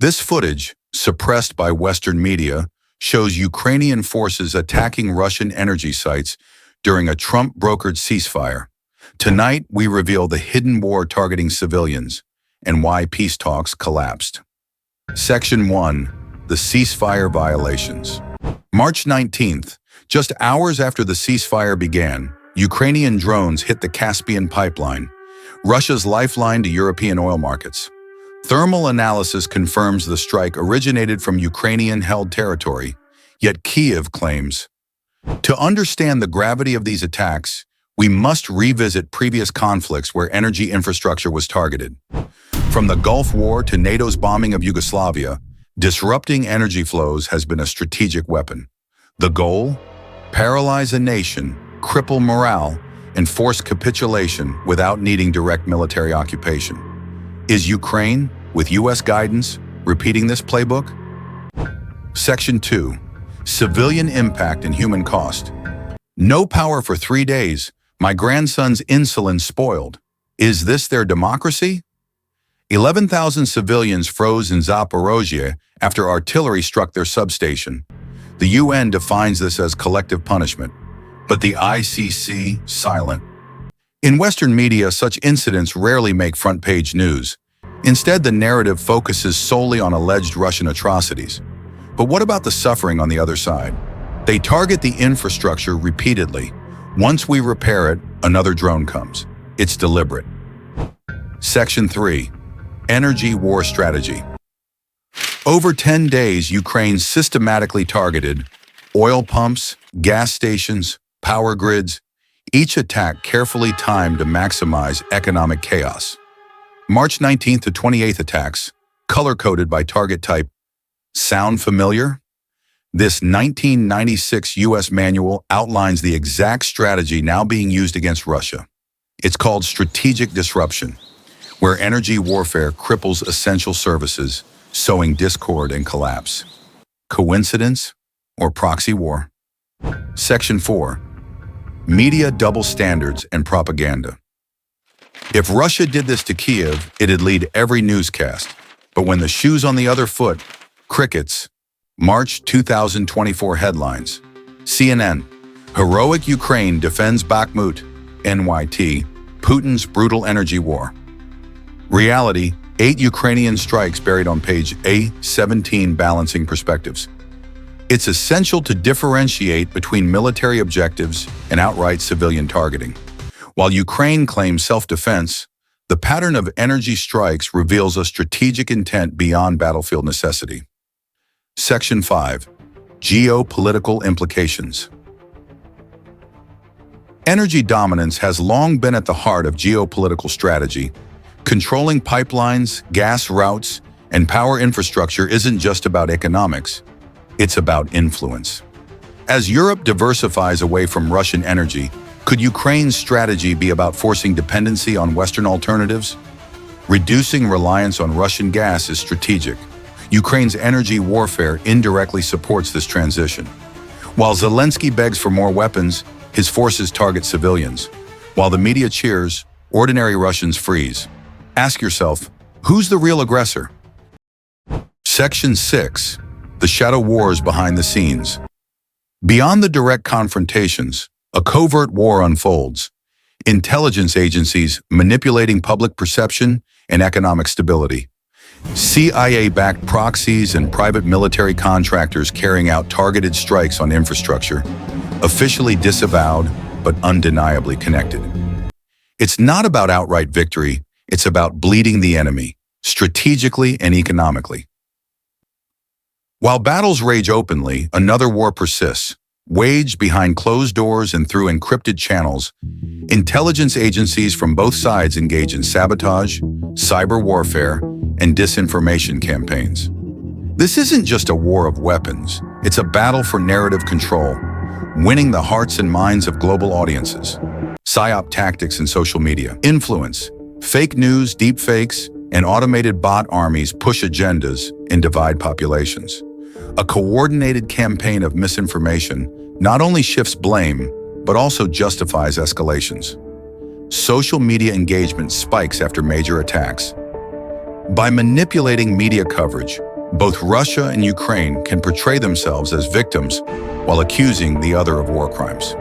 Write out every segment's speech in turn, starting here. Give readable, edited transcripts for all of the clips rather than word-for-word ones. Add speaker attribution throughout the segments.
Speaker 1: This footage, suppressed by Western media, shows Ukrainian forces attacking Russian energy sites during a Trump-brokered ceasefire. Tonight, we reveal the hidden war targeting civilians and why peace talks collapsed. Section 1. The ceasefire violations. March 19th, just hours after the ceasefire began, Ukrainian drones hit the Caspian pipeline, Russia's lifeline to European oil markets. Thermal analysis confirms the strike originated from Ukrainian-held territory, yet Kyiv claims. To understand the gravity of these attacks, we must revisit previous conflicts where energy infrastructure was targeted. From the Gulf War to NATO's bombing of Yugoslavia, disrupting energy flows has been a strategic weapon. The goal? Paralyze a nation, cripple morale, and force capitulation without needing direct military occupation. Is Ukraine, with U.S. guidance, repeating this playbook? Section 2. Civilian impact and human cost. No power for 3 days. My grandson's insulin spoiled. Is this their democracy? 11,000 civilians froze in Zaporozhye after artillery struck their substation. The UN defines this as collective punishment, but the ICC silent. In Western media, such incidents rarely make front-page news. Instead, the narrative focuses solely on alleged Russian atrocities. But what about the suffering on the other side? They target the infrastructure repeatedly. Once we repair it, another drone comes. It's deliberate. Section 3. Energy war strategy. Over 10 days, Ukraine systematically targeted oil pumps, gas stations, power grids, each attack carefully timed to maximize economic chaos. March 19th to 28th attacks, color-coded by target type. Sound familiar? This 1996 U.S. manual outlines the exact strategy now being used against Russia. It's called strategic disruption, where energy warfare cripples essential services, sowing discord and collapse. Coincidence or proxy war? Section 4. Media double standards and propaganda. If Russia did this to Kyiv, it'd lead every newscast. But when the shoe's on the other foot, crickets. March 2024 headlines. CNN. Heroic Ukraine defends Bakhmut. NYT. Putin's brutal energy war. Reality. 8 Ukrainian strikes buried on page A17 balancing perspectives. It's essential to differentiate between military objectives and outright civilian targeting. While Ukraine claims self-defense, the pattern of energy strikes reveals a strategic intent beyond battlefield necessity. Section 5. Geopolitical implications. Energy dominance has long been at the heart of geopolitical strategy. Controlling pipelines, gas routes, and power infrastructure isn't just about economics. It's about influence. As Europe diversifies away from Russian energy, could Ukraine's strategy be about forcing dependency on Western alternatives? Reducing reliance on Russian gas is strategic. Ukraine's energy warfare indirectly supports this transition. While Zelensky begs for more weapons, his forces target civilians. While the media cheers, ordinary Russians freeze. Ask yourself, who's the real aggressor? Section 6. The shadow wars behind the scenes. Beyond the direct confrontations, a covert war unfolds. Intelligence agencies manipulating public perception and economic stability. CIA-backed proxies and private military contractors carrying out targeted strikes on infrastructure, officially disavowed but undeniably connected. It's not about outright victory, it's about bleeding the enemy, strategically and economically. While battles rage openly, another war persists. Waged behind closed doors and through encrypted channels, intelligence agencies from both sides engage in sabotage, cyber warfare, and disinformation campaigns. This isn't just a war of weapons, it's a battle for narrative control, winning the hearts and minds of global audiences. PSYOP tactics in social media. Influence. Fake news, deepfakes, and automated bot armies push agendas and divide populations. A coordinated campaign of misinformation not only shifts blame, but also justifies escalations. Social media engagement spikes after major attacks. By manipulating media coverage, Both Russia and Ukraine can portray themselves as victims while accusing the other of war crimes.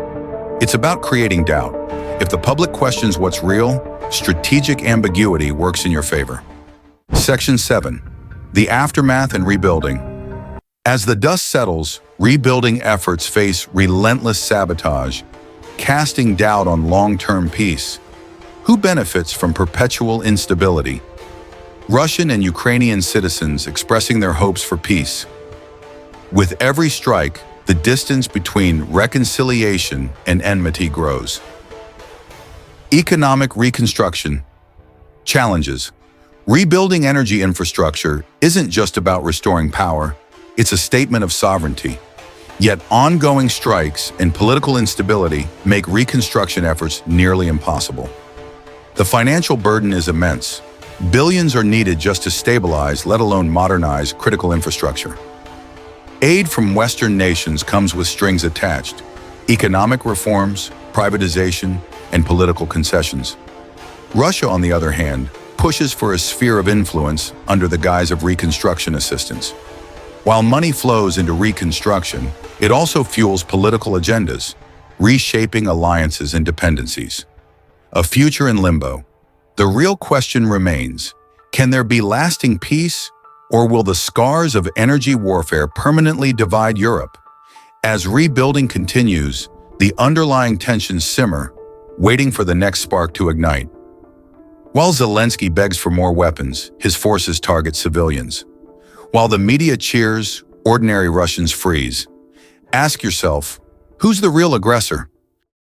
Speaker 1: It's about creating doubt. If the public questions what's real, strategic ambiguity works in your favor. Section 7. The aftermath and rebuilding. As the dust settles, rebuilding efforts face relentless sabotage, casting doubt on long-term peace. Who benefits from perpetual instability? Russian and Ukrainian citizens expressing their hopes for peace. With every strike, the distance between reconciliation and enmity grows. Economic reconstruction. Challenges. Rebuilding energy infrastructure isn't just about restoring power, it's a statement of sovereignty. Yet ongoing strikes and political instability make reconstruction efforts nearly impossible. The financial burden is immense. Billions are needed just to stabilize, let alone modernize, critical infrastructure. Aid from Western nations comes with strings attached: economic reforms, privatization, and political concessions. Russia, on the other hand, pushes for a sphere of influence under the guise of reconstruction assistance. While money flows into reconstruction, it also fuels political agendas, reshaping alliances and dependencies. A future in limbo. The real question remains, can there be lasting peace, or will the scars of energy warfare permanently divide Europe? As rebuilding continues, the underlying tensions simmer, waiting for the next spark to ignite. While Zelensky begs for more weapons, his forces target civilians. While the media cheers, ordinary Russians freeze. Ask yourself, who's the real aggressor?